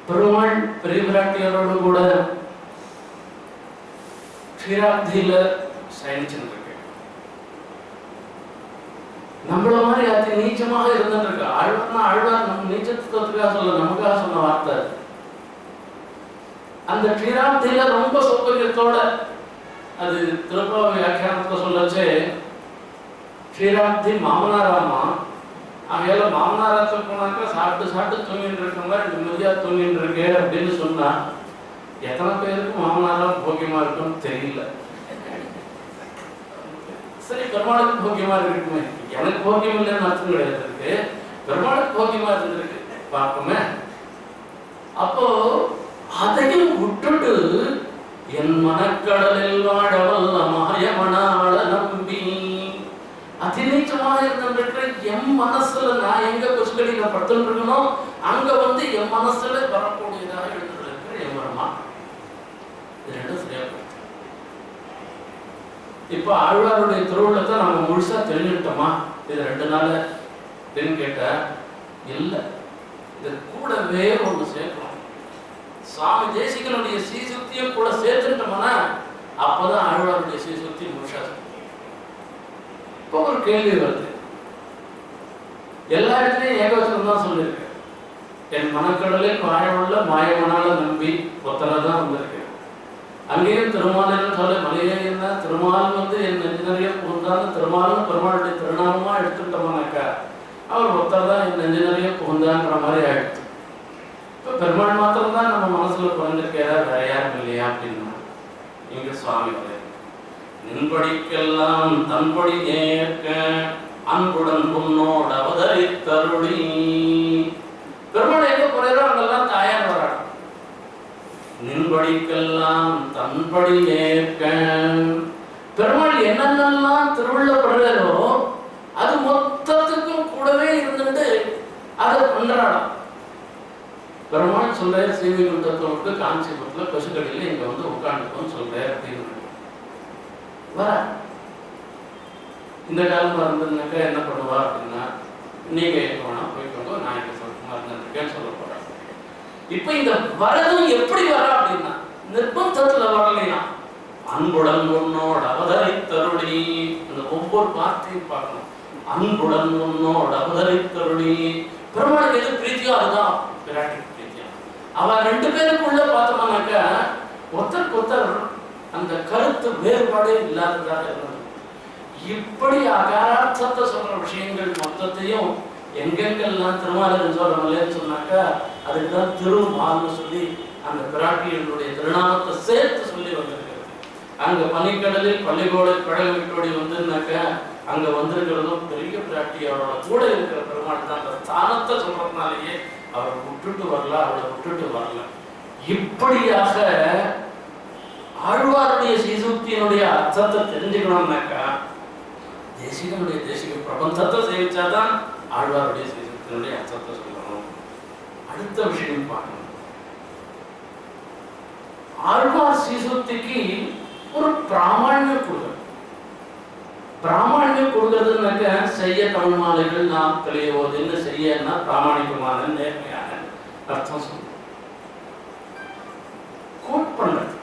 பெருமாள் பெரிய பிராட்டியாரோடு கூட க்ஷீராப்தியில சயனிச்சுருக்கு. நம்மள மாதிரி அதி நீச்சமாக இருந்துருக்கு. ஆழ்வார்னா ஆழ்வார் நம்ம நீச்சத்துவத்துக்காக சொல்ல, நமக்காக சொன்ன வார்த்தை. அந்த க்ஷீராப்தியில ரொம்ப சௌகரியத்தோட, அது திருப்பாவை வியாக்கியானத்தை சொல்லச்சே க்ஷீராப்தி மாமனாராமா, அவையால மாமனாராத்த போனாக்கா சாப்பிட்டு சாப்பிட்டு தூங்கிட்டு இருக்கவங்க நிம்மதியா தூங்கிட்டு இருக்கு அப்படின்னு சொன்னா எத்தனை பேருக்கு மாமனாரா போக்கியமா இருக்குன்னு தெரியல. சரி, பெருமாளுக்கு போக்கியமா இருக்குமே, எனக்கு போக்கியம் இல்லைன்னு அர்த்தம் கிடையாது இருக்கு, பெருமாளுக்கு போக்கியமா இருந்திருக்கு பார்ப்போமே. அப்போ அதையும் விட்டுட்டு என் மனக்கடலில் வாழவல்ல மாயமனாள நம்பி அதிநீச்சமாக இருந்திருக்கிற என் மனசுல நான் எங்க கொசுக்கடியில படுத்துட்டு இருக்கணும், அங்க வந்து என் மனசுல வரக்கூடியதாக எழுந்திருக்கிற என் மரமா. இது ரெண்டும் சரியா போயிடுச்சு. இப்ப ஆழ்வாருடைய திருவுள்ளத்தை நம்ம முழுசா தெரிஞ்சுட்டோமா? இது 2 நாள் அப்படின்னு கேட்டா இல்ல, இது கூடவே ஒன்று சேர்க்கணும். சுவாமி தேசிகனுடைய சீசுத்தியும் கூட சேர்த்துட்டோம்னா அப்பதான் ஆழ்வாருடைய சீசுத்தி முழுசா. இப்போ ஒரு கேள்வி வருது, எல்லா இடத்துலையும் ஏகவசனம் தான் சொல்லியிருக்கு. என் மனக்கடலில் வாழவுள்ள மாயமனால நம்பி ஒத்தரதான் வந்திருக்கு. அங்கேயும் திருமாலின்னு சொல்ல மலையே என்ன திருமால் வந்து என் நெஞ்சு நிறைய புகுந்தான்னு திருமாலும் பெருமாளுடைய திருநாமமா எடுத்துட்டோம்னாக்கா அவர் ஒத்தர் தான் என் நெஞ்சு நிறைய புகுந்தான்ற மாதிரி ஆயிடுச்சு. இப்போ பெருமாள் மாத்திரம் தான் நம்ம மனசுல குறைஞ்சிருக்கா, வேற யாரும் இல்லையா அப்படின்னா இங்க சுவாமி வரை நின்படிக்கெல்லாம் தன்படி ஏற்க அன்புடன் உன்னோட அவதரித்தருளி. பெருமாள் எங்க போறாரோ அங்கெல்லாம் தாயார் வராங்க. நின்படிக்கெல்லாம் தன்படி ஏற்க, பெருமாள் என்னென்னலாம் திருவிழப்படுறாரோ அது மொத்தத்துக்கும் கூடவே இருந்துட்டு அதை கொண்டாடலாம். பெருமாள் சொல்றாரு ஸ்ரீவைகுண்டத்தோடு காஞ்சிபுரத்துல பசுக்கடியில இங்க வந்து உட்காந்துக்கோன்னு சொல்றாரு அப்படின்னு வர. இந்த காலம் இருந்ததுனாக்கா என்ன பண்ணுவா அப்படின்னா, நீங்க எங்க வேணா போய்க்கோங்க, நான் எங்க சொல்லுமா இருந்திருக்கேன்னு சொல்ல போறேன். இப்ப இந்த வரதும் எப்படி வர அப்படின்னா நிர்பந்தத்துல வரலையா, அன்புடன் உன்னோட அவதரித்தருளி. அந்த ஒவ்வொரு வார்த்தையும் பார்க்கணும். அன்புடன் உன்னோட அவதரித்தருளி. பெருமாளுக்கு எது பிரீத்தியோ அதுதான் பிராட்டிக்கு பிரீத்தியா. அவ 2 பேருக்குள்ள பார்த்தோம்னாக்கா ஒருத்தருக்கு ஒருத்தர் அந்த கருத்து வேறுபாடே இல்லாததாக இருந்தது. இப்படி அகாரார்த்தத்தை சொல்ற விஷயங்கள் மொத்தத்தையும் எங்கெங்கெல்லாம் திருமாலின்னு சொல்றோம்லன்னு சொன்னாக்கா அதுக்குதான் திருமால்னு சொல்லி அந்த பிராட்டிகளுடைய திருநாமத்தை சேர்த்து சொல்லி வந்திருக்கிறது. அங்க பனிக்கடலில் பள்ளிகோடை பழக விட்டோடி வந்துன்னாக்கா அங்க வந்திருக்கிறதும் பெரிய பிராட்டியோட கூட இருக்கிற பெருமாள் தான். அந்த ஸ்தானத்தை சொல்றதுனாலேயே அவரை விட்டுட்டு வரல, அவளை விட்டுட்டு வரல. இப்படியாக ஆழ்வாருடைய சீசுக்தியினுடைய அர்த்தத்தை தெரிஞ்சுக்கணும்னாக்கா தேசிகனுடைய தேசிக பிரபந்தத்தை சேவிச்சாதான் ஆழ்வாருடைய சீசுக்தியினுடைய அர்த்தத்தை சொல்லணும். அடுத்த விஷயம் பார்க்கணும். ஆழ்வார் சீசுக்திக்கு ஒரு பிராமணியம் கொடுக்குறது. பிராமணியம் கொடுக்கறதுனாக்க செய்ய தமிழ் மாலைகள் நாம் தெளிவோதுன்னு செய்யன்னா பிராமணிகமான நேர்மையான அர்த்தம் சொல்லுவோம். கோட் பண்றது,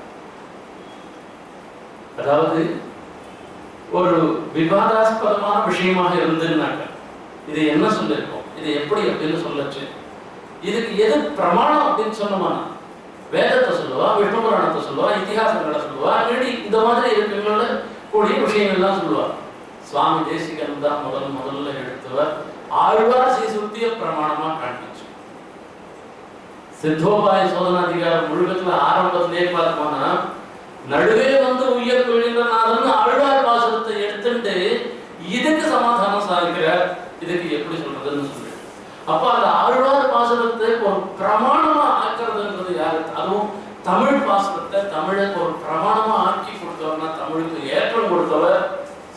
அதாவது ஒரு விவாதாஸ்பதமான விஷயமாக இருந்துன்னாக்க இது என்ன சொல்லிருக்கோம், இது எப்படி அப்படின்னு சொல்லச்சு, இதுக்கு எது பிரமாணம் அப்படின்னு சொன்னோம்னா வேதத்தை சொல்லுவா, விஷ்ணு புராணத்தை சொல்லுவா, இதிகாசங்களை சொல்லுவா, இந்த மாதிரி இருக்கிற கூடிய விஷயங்கள்லாம் சொல்லுவா. சுவாமி தேசிகன் தான் முதல்ல எடுத்தவர். ஆழ்வார் சீசுக்திய பிரமாணமா காண்பிச்சு. சித்தோபாய சோதனாதிகாரம் முழுக்கத்துல ஆரம்பத்திலே பார்த்தோம்னா நடுவே வந்து உயர் தொழில்நாதன் ஆழ்வார் பாசுரத்தை எடுத்துட்டு இதுக்கு சமாதானம் சாதிக்கிறார். இதுக்கு எப்படி சொல்றதுன்னு சொல்லி அப்ப அந்த ஆழ்வார் பாசுரத்தை ஒரு பிரமாணமா ஆக்குறதுன்றது யாரு? அதுவும் தமிழ் பாசுரத்தை தமிழை ஒரு பிரமாணமா ஆக்கி கொடுத்தவர்னா தமிழுக்கு ஏற்றம் கொடுத்தவர்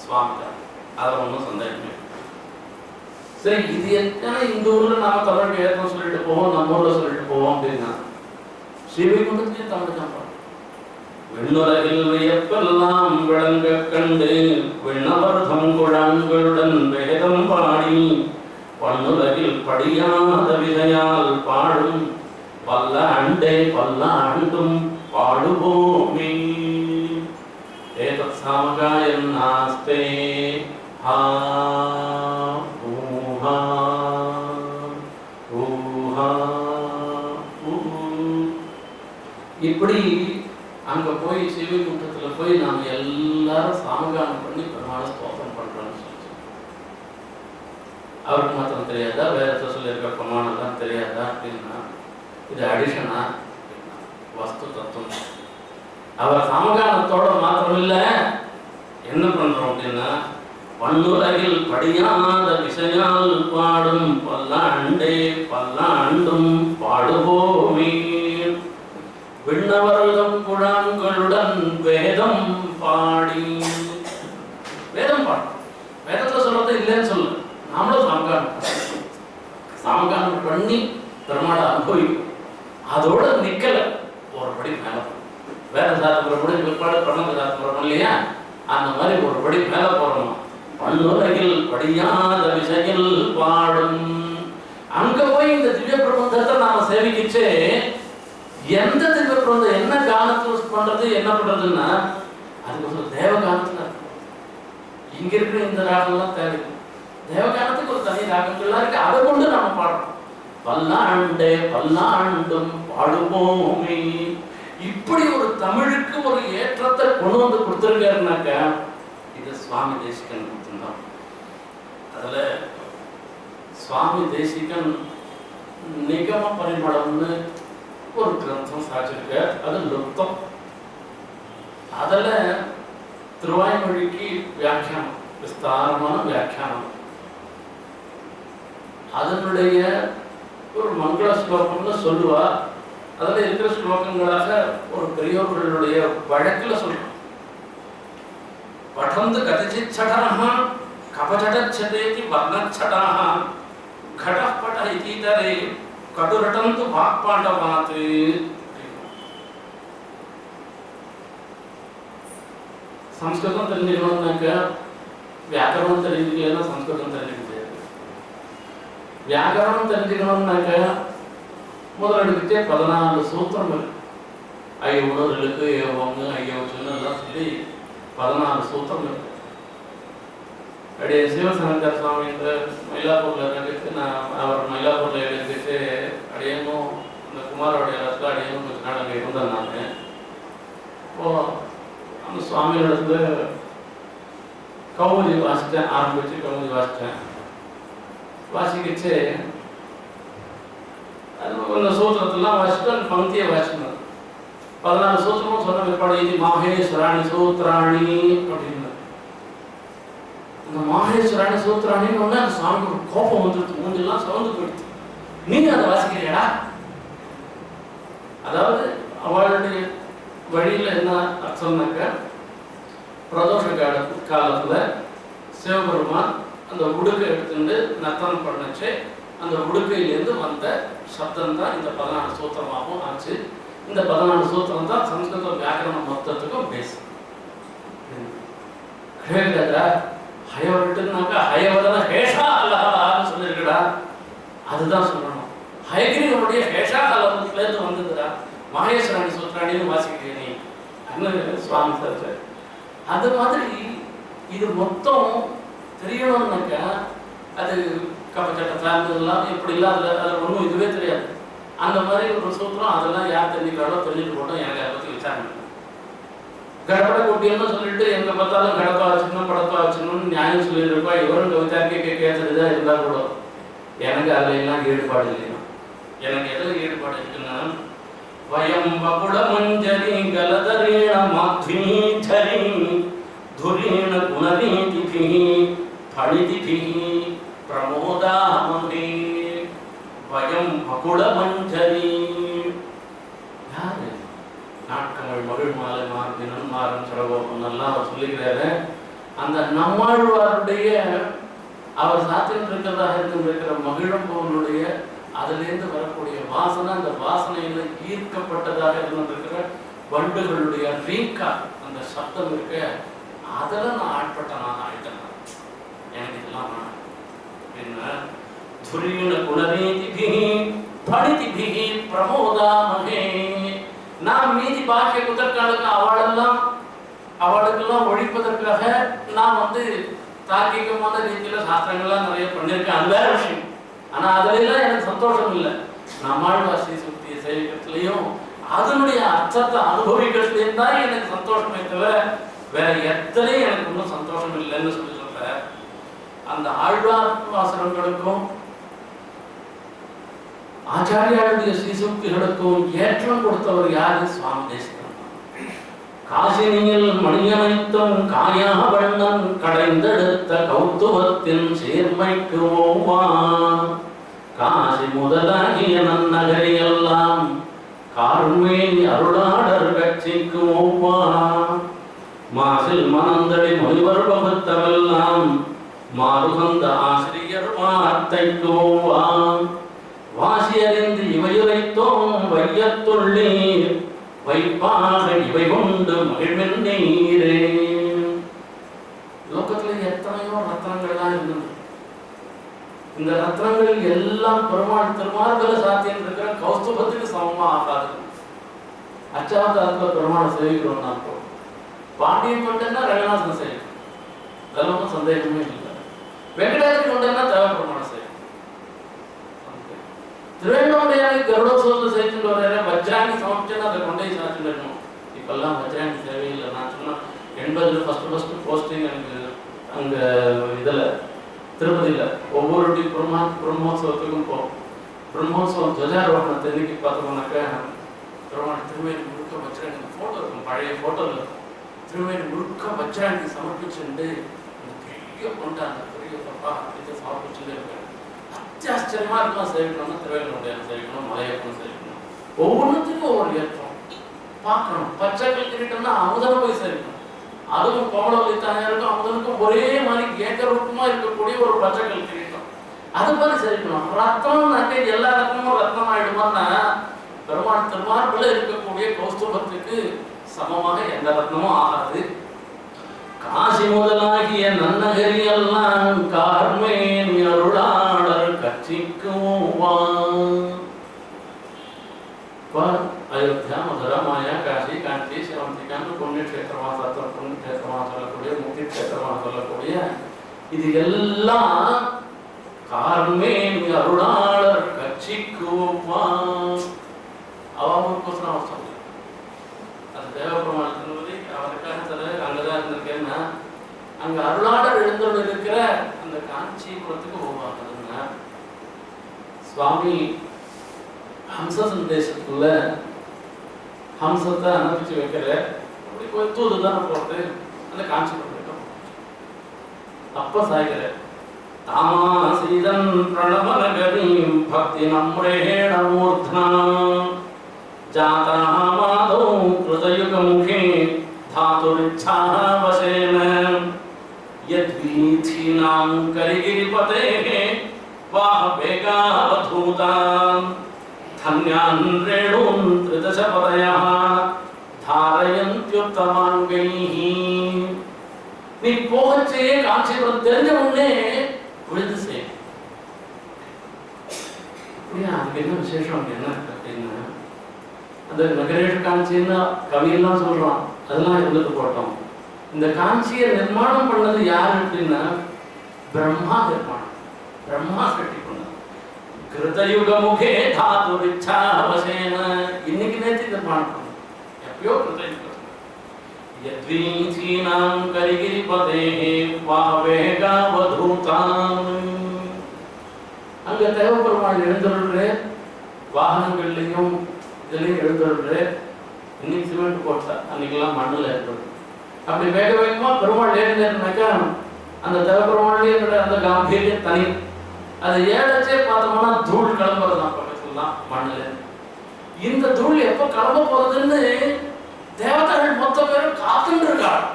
சுவாமி தான். அதை ஒன்றும் சந்தேகமே. சரி, இது எத்தனை இந்த ஊர்ல நாம தமிழுக்கு ஏற்றம் சொல்லிட்டு போவோம், நம்ம ஊர்ல சொல்லிட்டு போவோம் அப்படின்னா ஸ்ரீவைகுண்டத்திலேயே தமிழ் தான். விண்ணுலகில் வியப்பெல்லாம் விளங்க கண்டு விண்ணவர் தங்குழான்களுடன் வேதம் பாடி பண்ணுலகில் படியாத விதையால் பாடும் பல்லாண்டே பல்லாண்டும் பாடுவோமே. ஏதத் சாமகாயம் நாஸ்தே ஹா ஊஹா ஊஹா ஊ. இப்படி அங்க போய் சிவகுண்டத்துல போய் நாம எல்லாரும் சாமகானம் பண்ணி பெருமாளை ஸ்தோத்திரம் பண்றோம்னு சொல்லி, அவருக்கு மாத்திரம் தெரியாதா, வேற சொல்லியிருக்க பிரமாணம் தான் தெரியாதா அப்படின்னா, இது அடிஷனா வஸ்து தத்துவம். அவர் சாமகானத்தோட மாத்திரம் இல்ல, என்ன பண்றோம் அப்படின்னா, பன்னுலகில் படியாத விஷயால் பாடும் பல்லாண்டே பல்லாண்டும் பாடுவோமே. விண்ணவர்தம் குழாங்களுடன் வேதம் பாடி, வேதம் பாடும். வேதத்துல சொல்றது இல்லைன்னு சொல்லு, நாமளும் சாமகானம் பண்ணி பெருமாளை அனுபவிக்கும். அதோட நிக்கல, ஒரு படி மேல வேற சாத்திர முடிஞ்ச பிற்பாடு பண்ணது சாத்திரம் இல்லையா, அந்த மாதிரி ஒரு படி மேல போறோம். பல்லுலகில் படியாத விஷயில் பாடும். அங்க போய் இந்த திவ்ய பிரபந்தத்தை நாம சேவிக்கிச்சே, எந்த திவ்ய பிரபந்தம் என்ன காலத்துல பண்றது என்ன பண்றதுன்னா, அதுக்கு தேவகாலத்துல இங்க இருக்கிற இந்த ராகம்லாம் தேவை. தேவகாலத்துக்கு ஒரு தனி ராகங்கள்லாம் இருக்கு, அதை கொண்டு நாம பாடுறோம். பல்லாண்டே பல்லாண்டும் பாடுவோமே. இப்படி ஒரு தமிழுக்கு ஒரு ஏற்றத்தை கொண்டு வந்து கொடுத்துருக்காருனாக்க இது சுவாமி தேசிகன் கொடுத்துருந்தான். அதுல சுவாமி தேசிகன் நிகம பரிமளம்னு ஒரு கிரந்தம் சாச்சிருக்க, அது லுப்தம். அதுல திருவாய்மொழிக்கு வியாக்கியானம், விஸ்தாரமான வியாக்கியானம். அதனுடைய ஒரு மங்கள ஸ்லோகம்னு சொல்லுவா. அதில் இருக்கிற ஸ்லோகங்களாக ஒரு பெரியோர்களுடைய வழக்கில் சொல்றோம். படந்து கதிச்சிச்சடாக கபஜடச்சதேதி வர்ணச்சடாக கடப்பட இதீதரே கடுரடந்து வாக்பாண்டவாத்து. சம்ஸ்கிருதம் தெரிஞ்சுக்கணும்னாக்க வியாக்கரணம் தெரிஞ்சுக்கலன்னா சம்ஸ்கிருதம் தெரிஞ்சுக்க முடியாது. வியாக்கரணம் தெரிஞ்சுக்கணும்னாக்க முதலெடுத்துட்டே 14 சூத்திரம் இருக்கு. ஐய உணர்களுக்கு ஏவங்க ஐயோ சொன்னெல்லாம் சொல்லி 14 சூத்திரம் இருக்கு. அப்படியே சிவசங்கர் சுவாமி இந்த மயிலாப்பூர்ல இருந்துட்டு, நான் அவர் மயிலாப்பூர்ல இருந்துட்டு அடையணும் இந்த குமாரோடைய இடத்துல அடையணும் கொஞ்ச நாள் அங்கே இருந்தேன். நான் இப்போ அந்த சுவாமியோட கௌமுதி வாசித்தேன், ஆரம்பிச்சு கௌமுதி வாசித்தேன். வாசிக்கிச்சு அந்த சூத்திரத்தெல்லாம் வாசிட்டு அந்த பங்கியை வாசிக்கணும். 14 சூத்திரமும் சொன்ன பிற்பாடு இது மாகேஸ்வராணி சூத்திராணி அப்படின்னு. அந்த மாகேஸ்வராணி சூத்திராணின்னு ஒன்று அந்த சுவாமி ஒரு கோபம் வந்துடுது, மூஞ்செல்லாம் சவுந்து போயிடுது. நீங்க அதை வாசிக்கிறியாடா? அதாவது அவளுடைய வழியில் என்ன அர்த்தம்னாக்க, பிரதோஷ காலத்துல சிவபெருமான் அந்த உடுக்கை எடுத்துட்டு நர்த்தனம் பண்ணச்சு, அந்த உடுக்கையிலேருந்து வந்த சப்தம் தான் இந்த 14 சூத்திரமாகவும் ஆச்சு. இந்த 14 சூத்திரம் தான் சம்ஸ்கிருத வியாக்கரணம் மொத்தத்துக்கும் பேசு. ஹயவட்டுனாக்கா ஹயவதன ஹேஷா அல்லஹான்னு சொல்லியிருக்கடா, அதுதான் சொல்லணும். ஹயகிரிவனுடைய ஹேஷா அல்லதுலேருந்து வந்ததுடா. மகேஸ்வராணி சூத்திராணின்னு வாசிக்கிறீ சுவாமி சார். அது மாதிரி இது மொத்தம் தெரியணும்னாக்கா அது கபச்சட்டெல்லாம் எப்படி இல்லை, அதில் ஒன்றும் இதுவே தெரியாது. அந்த மாதிரி ஒரு சூத்திரம் அதெல்லாம் யார் தெரிஞ்சுக்கிறாலோ தெரிஞ்சுட்டு போட்டோம். எனக்கு அதை பற்றி விசாரணை கடப்படை கூட்டியன்னு சொல்லிட்டு எங்க பார்த்தாலும் கடப்பா வச்சுக்கணும் படப்பா வச்சுக்கணும்னு நியாயம் சொல்லியிருப்பா. இவரும் விசாரிக்க கேட்கறதா இருந்தா கூட எனக்கு அதுல எல்லாம் ஈடுபாடு இல்லையா. எனக்கு எதுல ஈடுபாடு இருக்குன்னா, வயம் வகுட மஞ்சரி கலதரீண மாத்வீச்சரி துரீண குணரீதிபி பணிதிபி பிரமோதாமணி. வயம் வகுட மஞ்சரி யாரு? நாட்கமள் மகிழ் மாலை மார்பினன் மாறன் சரகோபன் எல்லாம் அவர் சொல்லிக்கிறாரு. அந்த நம்மாழ்வாருடைய அவர் சாத்திட்டு இருக்கிறதாக இருக்கிற மகிழம்பவனுடைய அதிலிருந்து வரக்கூடிய வாசனை, அந்த வாசனையில ஈர்க்கப்பட்டதாக இருந்திருக்கிற வண்டுகளுடைய ரீக்கா அந்த சப்தம் இருக்க, அதில் நான் ஆட்பட்டனாக ஆயிட்டேன். எனக்கு இதெல்லாம் என்ன துரீண குணரீதிபிஹி பணிதிபிஹி பிரமோத பாக்கிய குதர்காலுக்கு அவளுக்கெல்லாம் ஒழிப்பதற்காக நான் தார்க்கிகமான ரீதியில சாஸ்திரங்கள்லாம் நிறைய பண்ணியிருக்கேன், அது வேற விஷயம். ஆனா அதுலாம் எனக்கு சந்தோஷம் இல்லை. நம்மாழ்வார் ஸ்ரீசுக்தியை சேவிக்கிறதுலையும் அதனுடைய அர்த்தத்தை அனுபவிக்கிறதுலையும் தான் எனக்கு சந்தோஷமே தவிர வேற எத்தனையும் எனக்கு ஒன்றும் சந்தோஷம் இல்லைன்னு சொல்ல அந்த ஆழ்வார் வாசகங்களுக்கும் ஆச்சாரியாளுடைய ஸ்ரீசுக்திகளுக்கும் ஏற்றம் கொடுத்தவர் யாரு? சுவாமி தேசிகன். காசினியில் மணியமைத்தும் காயாவண்ணன் கடைந்தெடுத்த கௌத்துவத்தின் சேர்மைக்கு ஓவான் காசி முதலாகிய நன்னகரியெல்லாம் கார்மேனி அருளாடர் கட்சிக்கு ஓவான் மாசில் மனந்தடி மொழிவர் பகுத்தவெல்லாம் மாறுகந்த ஆசிரியர் வார்த்தைக்கு ஓவான் வாசி அறிந்து இவையுரைத்தோம் வையத்துள்ளீர் வைப்பாக இவை கொண்டு மகிழ்வென் நீரே. லோகத்துல எத்தனையோ ரத்னங்கள்லாம் இருந்தது. இந்த ரத்னங்கள் எல்லாம் பெருமாள் திருமார்பல சாத்தியம் இருக்கிற கௌஸ்துபத்துக்கு சமமா ஆகாது. அச்சாவதாரத்துல பெருமாளை சேவிக்கிறோம். நான் பாண்டியன் கொண்டேன்னா ரங்கநாதன் சேவிக்கிறோம், அதெல்லாம் சந்தேகமே இல்லை. வெங்கடாஜி கொண்டேன்னா தேவ பெருமாளை சேவிக்கிறோம். திருவேங்கோட்டையாளி கருடோத்சவத்தை சேர்த்துட்டு வர வஜ்ராங்கி சமைச்சுன்னா அதை கொண்டே சாப்பிட்டு வரணும். இப்பெல்லாம் வஜ்ராங்கி தேவையில்லை. நான் சொன்னா 80 ஃபர்ஸ்ட் போஸ்டிங் எனக்கு அங்க இதுல திருப்பதியில ஒவ்வொரு பிரம்மோத்சவத்துக்கும் போகும். பிரம்மோத்சவம் துவஜாரோகண தென்னைக்கு பார்த்தோம்னாக்க பெருமாள் திருவேணி முழுக்க வஜ்ராங்கி போட்டோ இருக்கும், பழைய போட்டோல இருக்கும். திருவேணி முழுக்க வஜ்ராங்கி சமர்ப்பிச்சுட்டு அந்த பெரிய கொண்டா அந்த பெரிய தப்பா இதை சமர்ப்பிச்சுட்டே இருக்காங்க. அத்தியாச்சரியமா இருக்கலாம். சேவிக்கணும்னா திருவேங்கடமுடையான் சேவிக்கணும், மலையப்பன் சேவிக்கணும். ஒவ்வொன்றுத்துக்கும் ஒவ்வொரு ஏற்றம் பார்க்கணும். பச்சை கிரிட்டம்னா அமுதனை போய் சேவிக்கணும். அதுவும் கோமலவல்லித்தாயாருக்கும் அமுதனுக்கும் ஒரே மாதிரி ஏக்கரூபமா இருக்கக்கூடிய ஒரு பச்சை கிரீட்டம், அது மாதிரி சேவிக்கணும். ரத்னம்னாக்க எல்லா ரத்னமும் ரத்னம் ஆயிடுமான்னா பெருமாள் திருமார்புல இருக்கக்கூடிய கௌஸ்துபத்துக்கு சமமாக எந்த ரத்னமும் ஆகாது. காசி முதலாகிய நன்னகரி எல்லாம் கார்மேனி அருளாளர் கட்சிக்கும் அயோத்தியா, மதுரா, மாயா, காசி, காஞ்சி, சிவந்திகான்னு புண்ணிய கஷேத்திரமா சொல்லக்கூடிய முக்தி கஷேத்திரமா சொல்லக்கூடிய இது எல்லாம் கார்மேனி அருளாளர் கட்சிக்கும் அவருக்கோசரம் அவர் சொல்ல. அது தேவபெருமானத்தினுடைய அவருக்காக சொல்ல அங்கதான் இருந்திருக்கேன்னா அங்க அருளாளர் எழுந்தோடு இருக்கிற அந்த காஞ்சிபுரத்துக்கு போவாங்க. சுவாமி ஹம்ச சந்தேசத்துக்குள்ள ஹம்சத்தை அனுப்பிச்சு வைக்கிற அப்படி போய் தூது தானே போட்டு அந்த காஞ்சிபுரம் அப்ப சாய்கிற தாமாசீதன் பிரணவநகரீம் பக்தி நம்ரேண மூர்த்னா ஜாதா மாதோ கிருதயுகமுகே धातुरिच्छावशेन यद्वीथीनां करिगिरिपतेः वाहवेगावधूतान् धन्यान् रेणून् त्रिदशपदयः धारयन्त्युत्तमाङ्गैः. நீ போகச்சே காஞ்சிபுரம் தெரிஞ்ச உடனே விழுந்து செய். அப்படியா? அதுக்கு என்ன விசேஷம் என்ன அப்படின்னா அந்த நகரேஷ காஞ்சின்னு கவியெல்லாம் சொல்றான், அதெல்லாம் இருந்துட்டு போட்டோம். இந்த காஞ்சியை நிர்மாணம் பண்ணது யாரு அப்படின்னா பிரம்மா நிர்மாணம், பிரம்மா கட்டி பண்ணது. கிருதயுகமுகே தாதுரிச்சாவசேன இன்னைக்கு நேற்று நிர்மாணம் பண்ணது, எப்பயோ கிருதயுகம். யத்வீதீனாம் கரிகிரிபதேஹே வாவேகாவதூதாம். அங்க தேவபெருமாள் எழுந்தருள்ற வாகனங்கள்லையும் இதுலையும் எழுந்தருள்ற. இன்னைக்கு சிமெண்ட் போட்டா அன்னைக்கெல்லாம் மண்ணில் ஏற்படும். அப்படி வேக வேகமா பெருமாள் ஏறினாக்கா அந்த தேவபெருமாள்லேயே அந்த காம்பீரியம் தனி. அது ஏழச்சே பார்த்தோம்னா தூள் கிளம்புறதுதான் பக்கத்துலாம் மண்ணில். இந்த தூள் எப்ப கிளம்ப போறதுன்னு தேவதைகள் மொத்த பேரும் காத்துட்டு இருக்காள்.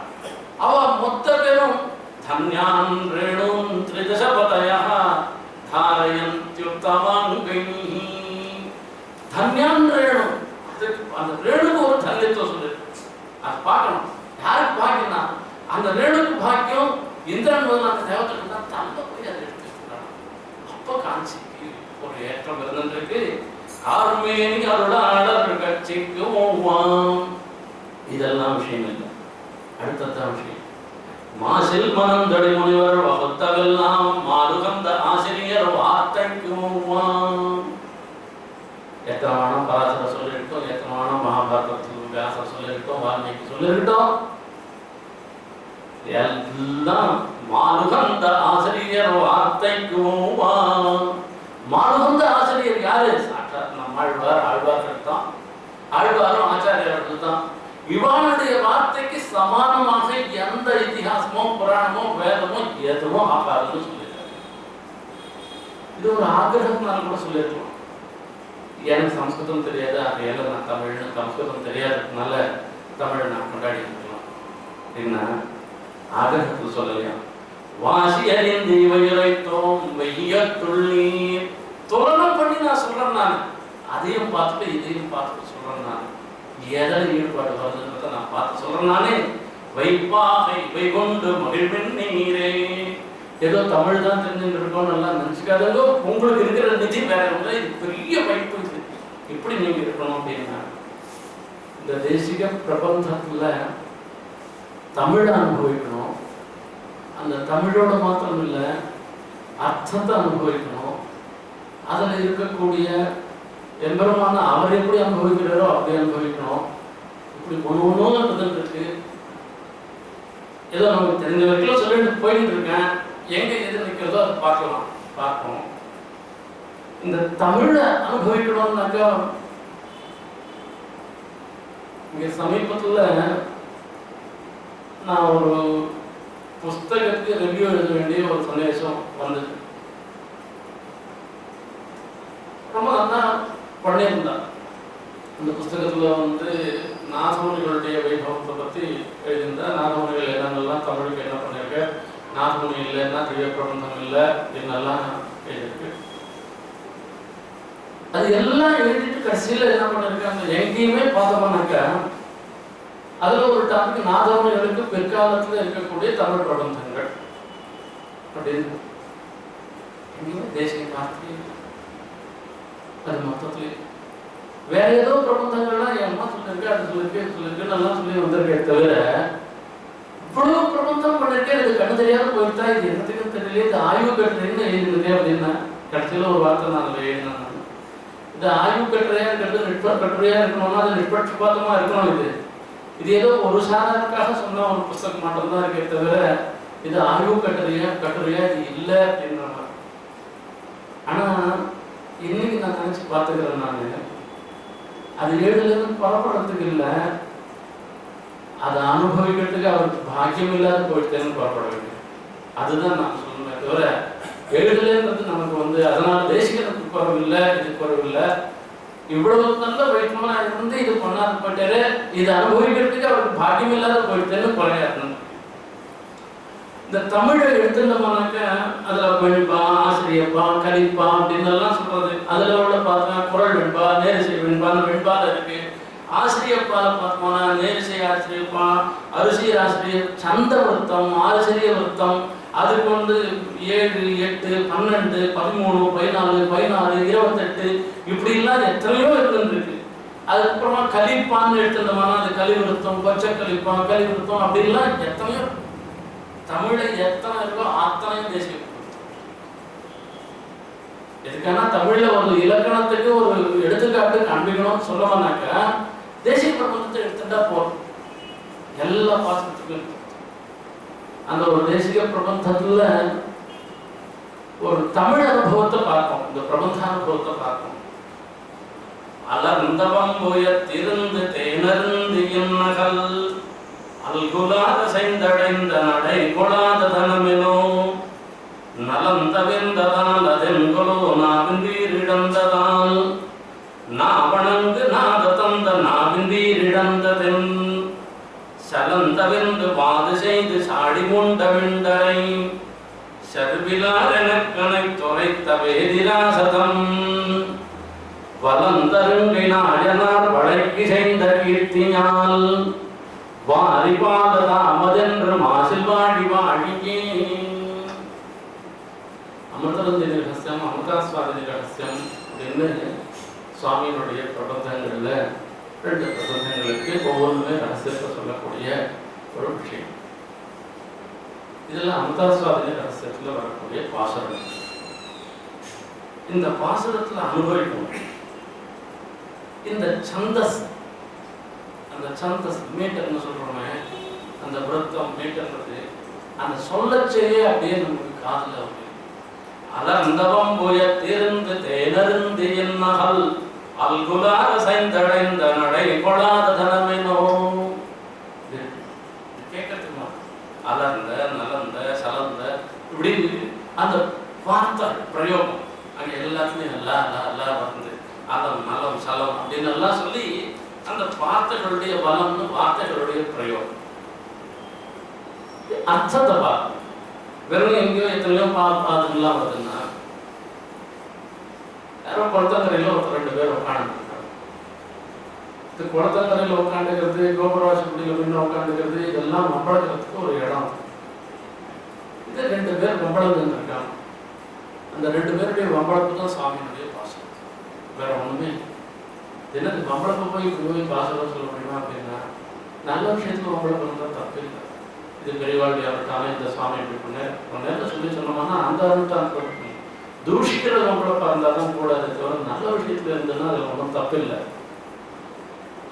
அவ மொத்த பேரும் தன்யான் ரேணும் திரிதசபதயா தாரயந்த்யுத்தமாங்கைஹி. தன்யான் ரேணும், அந்த ரேணுக்கு ஒரு தன்யத்துவம் சொல்லு. அது பார்க்கணும். யாருக்கு பாக்கியம்னா அந்த ரேணுக்கு பாக்கியம் இந்திரன் முதல்ல அந்த தேவதைகள் தான் தள்ள போய் அதை எடுத்துக்கிறான். அப்ப காஞ்சிக்கு ஒரு ஏற்றம் இருந்துருக்கு. கார்மேனி அருளாளர் கட்சிக்கு ஓவாம். இதெல்லாம் விஷயம் இல்லை. அடுத்ததான் விஷயம். மாசில் மனந்தடி முனிவர் வகுத்தவெல்லாம் மாறுகந்த ஆசிரியர் வார்த்தைக்குவான். எத்தனை வேணும் பராசர சொல்லிருக்கோம், எத்தனை வேணும் மகாபாரதத்தில் வியாசர் சொல்லிருக்கோம், வால்மீகி சொல்லிருக்கோம். எல்லாம் மாறுகந்த ஆசிரியர் வார்த்தைக்குவான். மாறுகந்த ஆசிரியர் யாரு? சாட்சாத் நம்ம ஆழ்வார்கள் தான். ஆழ்வாரும் ஆச்சாரியர்கள் தான். இவானுடைய வார்த்தைக்கு சமானமாக எந்த இதிகாசமோ புராணமோ வேதமோ எதுவும் ஆகாதுன்னு சொல்லியிருக்காரு. இது ஒரு ஆகிரகத்தினால கூட சொல்லியிருக்கலாம். எனக்கு சம்ஸ்கிருதம் தெரியாது, அதையில நான் தமிழ்னு சம்ஸ்கிருதம் தெரியாததுனால தமிழ் நான் கொண்டாடி இருக்கலாம் அப்படின்னா ஆகிரகத்தில் சொல்லலையா? வாசி அறிந்து இவையுரைத்தோம் வெய்யத்துள்ளி துலனம் பண்ணி நான் சொல்றேன். நான் அதையும் பார்த்துட்டு இதையும் பார்த்துட்டு சொல்றேன். நான் எதில் ஈடுபாடு வருதுன்றதை நான் பார்த்து சொல்றேன். நானே வைப்பாகை வைகொண்டு மகிழ்வின் நீரே. ஏதோ தமிழ் தான் தெரிஞ்சுட்டு இருக்கோம் நல்லா நினைச்சுக்காதோ. உங்களுக்கு இருக்கிற நிதி வேற ஒன்று. இது பெரிய வைப்பு. இது எப்படி நீங்க இருக்கணும் அப்படின்னா இந்த தேசிக பிரபந்தத்துல தமிழை அனுபவிக்கணும். அந்த தமிழோட மாத்திரம் இல்லை, அர்த்தத்தை அனுபவிக்கணும். அதில் இருக்கக்கூடிய எம்பெருமான அவர் எப்படி அனுபவிக்கிறாரோ அப்படி அனுபவிக்கணும். இப்படி ஒன்று இருக்கு. ஏதோ நமக்கு தெரிஞ்ச வரைக்கும் சொல்லிட்டு போயிட்டு இருக்கேன். எங்க எது நிற்கிறதோ அதை பார்க்கணும். இந்த தமிழை அனுபவிக்கணும்னாக்கா இங்க சமீபத்துல நான் ஒரு புஸ்தகத்துக்கு ரிவ்யூ எழுத வேண்டிய ஒரு சந்தேசம் வந்தது. ரொம்ப நல்லா பண்ணியிருந்தான். இந்த புஸ்தகத்துல நாதமுனிகளுடைய வைபவத்தை பத்தி எழுதியிருந்தா. நாதமுனிகள் என்னென்னலாம் தமிழுக்கு என்ன பண்ணியிருக்க, நாதமுனி இல்லைன்னா திவ்ய பிரபந்தம் இல்லை என்னெல்லாம் எழுதியிருக்கு. அது எல்லாம் எழுதிட்டு கடைசியில் என்ன பண்ணிருக்காங்க, எங்கேயுமே பார்த்தோம்னாக்கா அதுல ஒரு டாபிக் நாதமுனிகளுக்கு பிற்காலத்தில் இருக்கக்கூடிய தமிழ் பிரபந்தங்கள் அப்படின்னு எங்கேயுமே தேசிய வார்த்தை. அது மொத்தத்துல வேற ஏதோ பிரபந்தங்கள்லாம் என் அம்மா சொல்லிருக்கு, அது சொல்லிருக்கு நல்லா சொல்லி வந்திருக்கே தவிர இவ்வளவு பிரபந்தம் பண்ணிருக்கேன். இது கண்ணு தெரியாத போயிட்டா, இது என்னத்துக்கு தெரியல, இது ஆய்வு கட்டுறேன்னு எழுதிருக்கேன் அப்படின்னா கடைசியில ஒரு வார்த்தை நான் அதில் எழுதினேன். இது ஆய்வு கட்டுரையா இருக்கிறது கட்டுரையா இருக்கணும்னா அது நிஷ்பட்சபாதமா இருக்கணும். இது ஏதோ ஒரு சாதனத்துக்காக சொன்ன ஒரு புஸ்தகம் மட்டும்தான் இருக்கே தவிர இது ஆய்வு கட்டுரையா இது இல்லை அப்படின்ற மாதிரி. ஆனா இன்னைக்கு நான் நினைச்சு பார்த்துக்கிறேன். நான் அது எழுதுலேருந்து புறப்படுறதுக்கு இல்லை, அதை அனுபவிக்கிறதுக்கு அவருக்கு பாக்கியம் இல்லாத போயிட்டேன்னு புறப்பட வேண்டியது. அதுதான் நான் சொல்லுவேன் தவிர எழுதுலேன்றது நமக்கு அதனால தேசிகனுக்கு குறவில்லை, இது குறவில்லை. இவ்வளவு நல்ல வைக்கணும்னா இது பண்ணாது போயிட்டாரு, இதை அனுபவிக்கிறதுக்கு அவருக்கு பாக்கியம் இல்லாத போயிட்டேன்னு குறையாது. இந்த தமிழை எடுத்துட்டோம்னாக்க அதுல வெண்பா, ஆசிரியப்பா, கலிப்பா அப்படின்னு எல்லாம் சொல்றது. அதுல உள்ள பார்த்தா குரல் வெண்பா, நேரிசை வெண்பான்னு வெண்பால இருக்கு. ஆசிரியப்பால பார்த்தோம்னா நேரிசை ஆசிரியப்பா, அரிசியர் ஆசிரியர், சந்த விருத்தம், ஆசிரிய விருத்தம், அதுக்கு 7, 8, 12, 13, 14, 16, 28 இப்படிலாம் எத்தனையோ இருந்துருக்கு. அதுக்கப்புறமா கலிப்பான்னு எடுத்துட்டோம்னா அது கலிவிருத்தம், கொச்சை கலிப்பா, கலிவிருத்தம் அப்படின்லாம் எத்தனையோ. தமிழை எத்தனை இருக்கோ அத்தனையும் தேசிய. எதுக்கான தமிழ்ல ஒரு இலக்கணத்துக்கு ஒரு எடுத்துக்காட்டு காண்பிக்கணும்னு சொல்லணும்னாக்க தேசிய பிரபந்தத்தை எடுத்துட்டா போதும். எல்லா பாசத்துக்கும் அந்த ஒரு தேசிய பிரபந்தத்துல ஒரு தமிழ் அனுபவத்தை பார்ப்போம், இந்த பிரபந்த அனுபவத்தை பார்ப்போம். அலர்ந்தவம் போயத்திருந்து தேனருந்து என்னகல் அல்குலாத செய்தடைந்த நடை கொடாத தனமெனோ நலந்தவிர்ந்ததால் அதென்கொலோ நாவிந்தீரிடந்ததால் நாவணங்கு நாத தந்த நாவிந்தீரிடந்ததென் சலந்தவிர்ந்து வாது செய்து சாடி முண்டமிண்டரை சர்விலாரெனக்கனை துரைத்த வேதிராசதம் வலந்தருங்கை நாயனார் வளைக்கு செய்த கீர்த்தியால் வாரிபாததாமதென்று மாசில் வாழி வாழியே. அமிர்தரந்தி ரகசியம், அமிர்தாஸ்வாதி ரகசியம் அப்படின்னு சுவாமியினுடைய பிரபந்தங்கள்ல 2 பிரபந்தங்களுக்கு ஒவ்வொன்றுமே ரகசியத்தை சொல்லக்கூடிய ஒரு விஷயம். இதெல்லாம் அமிர்தாஸ்வாதினி ரகசியத்தில் வரக்கூடிய பாசுரம். இந்த பாசுரத்தில் அனுபவிக்கணும் இந்த சந்தஸ், அந்த சந்தஸ் மீட்டர்னு சொல்றோமே, அந்த விருத்தம் மீட்டர்ன்றது அந்த சொல்லச்சேயே அப்படியே நமக்கு காதுல அலர்ந்தவம் போய தீர்ந்து தேனருந்து என்னகல் அல்குலார சைந்தடைந்த நடை கொள்ளாத தனமெனோ கேட்கறதுமா. அலர்ந்த நலந்த சலந்த இப்படி அந்த வார்த்தை பிரயோகம் அங்கே எல்லாத்துலையும் எல்லாம் வந்து அலம் நலம் சலம் அப்படின்னு எல்லாம் சொல்லி அந்த வார்த்தைகளுடைய பலம்னு வார்த்தைகளுடைய பிரயோகம் அர்த்தத்தை பார்க்கணும். வெறும் எங்கேயோ எத்தனையோ பார்த்துலாம் வருதுன்னா, யாரோ குளத்தங்கரையில் ஒருத்தர் 2 பேர் உட்காந்துருக்காங்க. இது குளத்தங்கரையில் உட்காந்துக்கிறது, கோபுரவாசப்படியில் முன்ன உட்காந்துக்கிறது, இதெல்லாம் மம்பளக்கிறதுக்கு ஒரு இடம். இது 2 பேர் மம்பளம் இருக்காங்க. அந்த 2 பேருடைய மம்பளப்பு தான் சுவாமியினுடைய பாசனம், வேற ஒண்ணுமே. தினத்து மம்பளப்பை போய் பாசனம் சொல்ல முடியுமா அப்படின்னா, நல்ல விஷயத்துல மம்பளப்பு தான் தப்பு இல்லை. இது பெரியவாழ்வி அவர்கிட்ட இந்த சுவாமி இப்படி பண்ண சொல்லி சொன்னோம்னா அந்த அனுஷ்டான தூஷிக்கிறது மம்பளப்பா இருந்தால் தான் கூடாது, தவிர நல்ல விஷயத்துல இருந்ததுன்னா அதில் ஒன்றும் தப்பு இல்லை.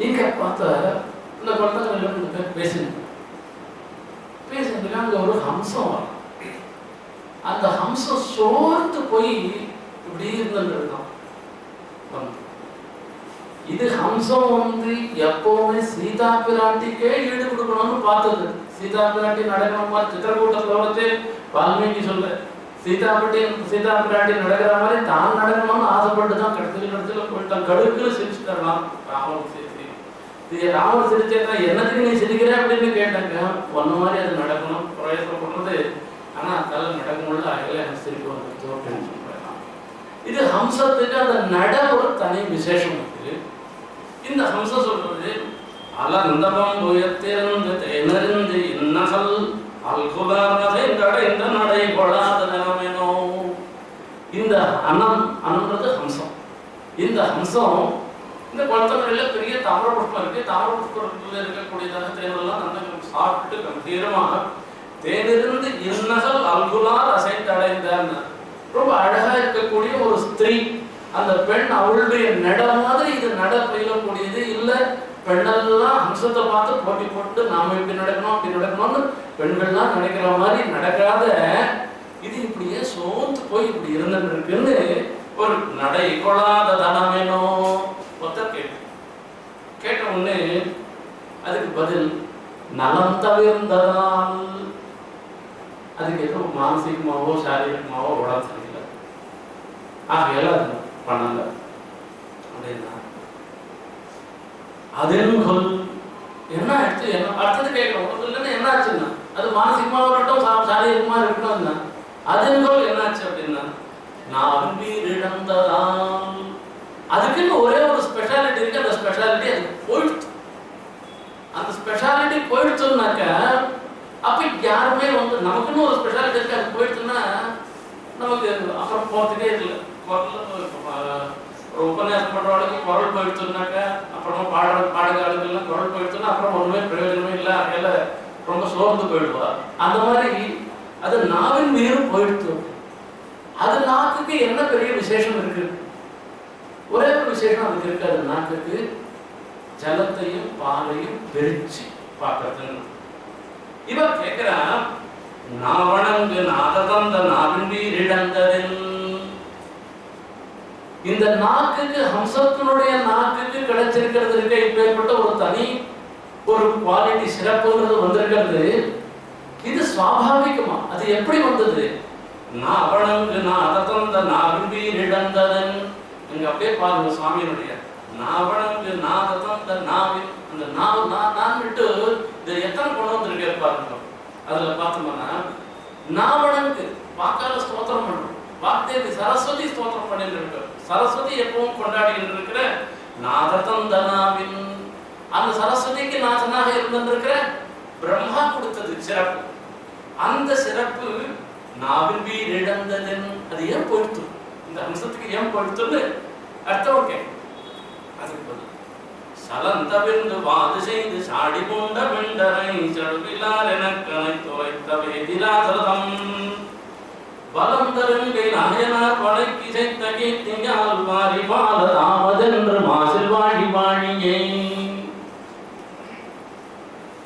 இங்க பார்த்தா இந்த குழந்தைங்க 2 பேர் பேசினதுக்கு அங்கே ஒரு ஹம்சம் வரும். அந்த ஹம்சம் சோர்ந்து போய் இப்படி இருந்துருக்கான். இது ஹம்சம் வந்து எப்பவுமே சீதா பிராட்டிக்கே ஈடு கொடுக்கணும்னு பார்த்தது. சீதா பிராட்டி நடக்கணுமா சித்திரக்கூட்டத்தில் வந்து வால்மீகி சொல்ற சீதா பிராட்டி நடக்கிற மாதிரி தான் நடக்கணும்னு ஆசைப்பட்டு தான் கடைசியில் போயிட்டான். கடுக்குன்னு சிரிச்சு தரலாம் ராமன் சிரிச்சு. ராமன் சிரிச்சா என்னத்துக்கு நீ சிரிக்கிற அப்படின்னு கேட்டாங்க. ஒன்ன மாதிரி அது நடக்கணும் பிரயோசனப்படுறது, ஆனா தலை நடக்கும்போது அகல எனக்கு சிரிப்பு வந்துருச்சு அப்படின்னு சொல்றாங்க. இது ஹம்சத்துக்கு அந்த நட ஒரு தனி விசேஷம் இருக்கு. இந்த ஹம்சம் சொல்றது அலர்ந்தவம் உயர்த்திருந்து தேனறிந்து இன்னகல் அல்குலாரதை இந்த நடை கொள்ளாத நிலமேனோ. இந்த அனம்ன்றது ஹம்சம். இந்த ஹம்சம் இந்த குளத்தங்கரையில் பெரிய தாமிர புஷ்பம் இருக்கு. தாமிர புஷ்பத்தில் இருக்கக்கூடியதாக தேனெல்லாம் நல்லா சாப்பிட்டு கம்பீரமாக தேனிருந்து இன்னகல் அல்குலார் அசைந்தடைந்தான்னு ரொம்ப அழகா இருக்கக்கூடிய ஒரு ஸ்திரீ. அந்த பெண் அவளுடைய நட மாதிரி இது நட பயிலக்கூடியது இல்லை. பெண்ணெல்லாம் ஹம்சத்தை பார்த்து போட்டி போட்டு நாம இப்படி நடக்கணும் அப்படி நடக்கணும்னு பெண்கள்லாம் நினைக்கிற மாதிரி நடக்காத இது இப்படியே சோர்ந்து போய் இப்படி இருந்துட்டு இருக்குன்னு ஒரு நடை கொள்ளாத தனமேனோ ஒருத்தர் கேட்ட உடனே அதுக்கு பதில் நலம் தவிர்ந்ததால். அதுக்கு எதுவும் மானசீகமாவோ சாரீரிகமாவோ உடம்பு சரியில்லை, ஆகையால அது பண்ணல அப்படின்னா அதென்கொல் என்ன ஆயிடுச்சு. என்ன அடுத்தது கேட்கணும் இல்லைன்னா என்ன ஆச்சுன்னா அது மானசீகமாக இருக்கட்டும் சாரீரிகமாக இருக்கட்டும். அதென்கொல் என்னாச்சு அப்படின்னா நான் விரும்பி இழந்ததால். அதுக்குன்னு ஒரே ஒரு ஸ்பெஷாலிட்டி இருக்கு. அந்த ஸ்பெஷாலிட்டி அது போயிடுச்சு. அந்த ஸ்பெஷாலிட்டி போயிடுச்சுன்னாக்க அப்ப யாருமே வந்து நமக்குன்னு ஒரு ஸ்பெஷாலிட்டி இருக்கு. அது போயிடுச்சுன்னா நமக்கு அப்புறம் போறதுக்கே இல்லை. ஒரு உபன்யாசம் பண்றவளுக்கு குரல் போயிடுச்சுனாக்க அப்புறமா பாடுகாலங்கள்லாம் குரல் போயிடுச்சுன்னா அப்புறம் ஒண்ணுமே பிரயோஜனமே இல்லை. அகையில ரொம்ப சோர்ந்து போயிடுவா. அந்த மாதிரி அது நாவின் மீறும் போயிடுச்சு. அது நாக்குக்கு என்ன பெரிய விசேஷம் இருக்கு? ஒரே ஒரு விசேஷம் அதுக்கு இருக்கு. அது நாக்குக்கு ஜலத்தையும் பாலையும் பிரிச்சு பார்க்கறதுன்னு. இவர் கேட்கிறா நான் வணங்கு நாததந்த நாவின்றி இழந்ததில். இந்த நாக்குக்கு ஹம்சத்தினுடைய நாக்குக்கு கிடைச்சிருக்கிறது இருக்க இப்பேற்பட்ட ஒரு தனி ஒரு குவாலிட்டி சிறப்புங்கிறது வந்திருக்கிறது. இது சுவாபாவிகமா அது எப்படி வந்தது? நான் வணங்கு நாததந்த நாவின்றி இழந்ததன். இங்க அப்படியே பாருங்க சுவாமியினுடைய நாவணங்கு நாததந்த நாவின் அந்த நான் விட்டு இதை எத்தனை கொண்டு வந்திருக்கேன் பாருங்க. அதுல பார்த்தோம்னா நாவணங்கு வாக்கால ஸ்தோத்திரம் பண்றோம். வாக்தேவி சரஸ்வதி ஸ்தோத்திரம் பண்ணிட்டு இருக்க. சரஸ்வதி எப்பவும் கொண்டாடிட்டு இருக்கிற நாததந்த நாவின். அந்த சரஸ்வதிக்கு நாதனாக இருந்திருக்கிற பிரம்மா கொடுத்தது சிறப்பு. அந்த சிறப்பு நாவின் வீர் இழந்ததன். அது ஏன் போயிடுத்து? இந்த அம்சத்துக்கு ஏன் போயிடுத்துன்னு அர்த்தம் ஓகே. அதுக்கு சலந்தவிர்ந்து வாது செய்து சாடி கொண்ட வெண்டரை சடுவிலார் எனக் கனைத்துரைத்த வேதிராசதம் வலந்தருங்கை நாயனார் வளைக்கு செய்த கீர்த்தியால் வாரி பால தாமதென்று மாசில் வாழி வாழியே.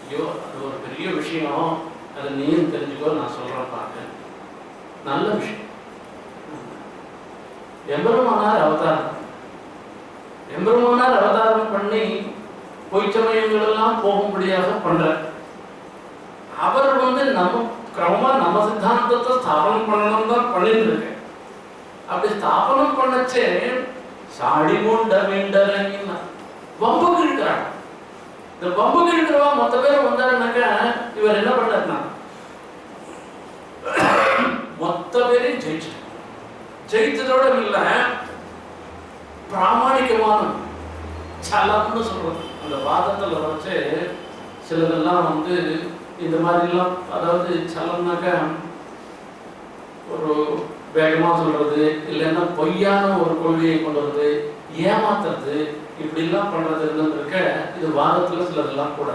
ஐயோ, அது ஒரு பெரிய விஷயம். அதை நீயும் தெரிஞ்சுக்கோ, நான் சொல்றேன் பாக்க. நல்ல விஷயம். எம்பெருமானார் அவதாரம் பண்ணி பொய்ச்சமயங்கள் எல்லாம் போகும்படியாக பண்ற அவர் நம்ம கிரமமா நம்ம சித்தாந்தத்தை ஸ்தாபனம் பண்ணணும் தான் பண்ணிட்டு இருக்கு. அப்படி ஸ்தாபனம் பண்ணச்சே சாடி மூண்ட வேண்டரன்னா வம்புக்கு இருக்கிறாங்க. இந்த வம்புக்கு இருக்கிறவா மொத்த பேர் வந்தாருனாக்க இவர் என்ன பண்றாருன்னா மொத்த பேரையும் ஜெயிச்சதோட இல்ல, பிராமணிகமான சலம்னு சொல்றது. அந்த வாதத்துல வச்சு சிலதெல்லாம் இந்த மாதிரிலாம், அதாவது சலம்னாக்க ஒரு வேகமா சொல்றது, இல்லைன்னா பொய்யான ஒரு கொள்கையை கொண்டு வருது, ஏமாத்துறது, இப்படி எல்லாம் பண்றது இருக்க. இது வாதத்துல சிலதெல்லாம் கூட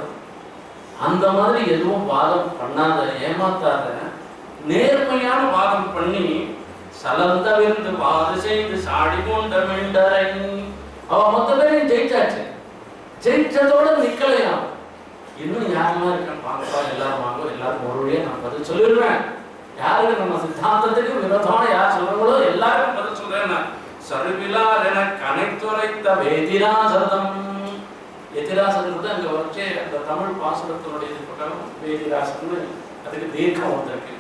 அந்த மாதிரி எதுவும் வாதம் பண்ணாத, ஏமாத்தாத, நேர்மையான வாதம் பண்ணி சலந்தவிர்ந்து வாது செய்து சாடி கொண்ட மெண்டரை அவ மொத்த பேரையும் ஜெயிச்சாச்சு. ஜெயிச்சதோட நிக்கலையாம். இன்னும் யாரெல்லாம் இருக்கான்னு வாங்கப்பா, எல்லாரும் வாங்க, எல்லாரும் ஒரு வழியா நான் பதில் சொல்லிடுவேன். யாருக்கு நம்ம சித்தாந்தத்துக்கு விரோதமான யார் சொல்றாங்களோ எல்லாருக்கும் பதில் சொல்றேன். சருவிலார் என கனைத்துரைத்த வேதிராசதம். எதிராசன் அங்க வச்சே அந்த தமிழ் பாசுரத்தினுடைய பிரகாரம் வேதிராசன் அதுக்கு தீர்க்கம் வந்திருக்கு.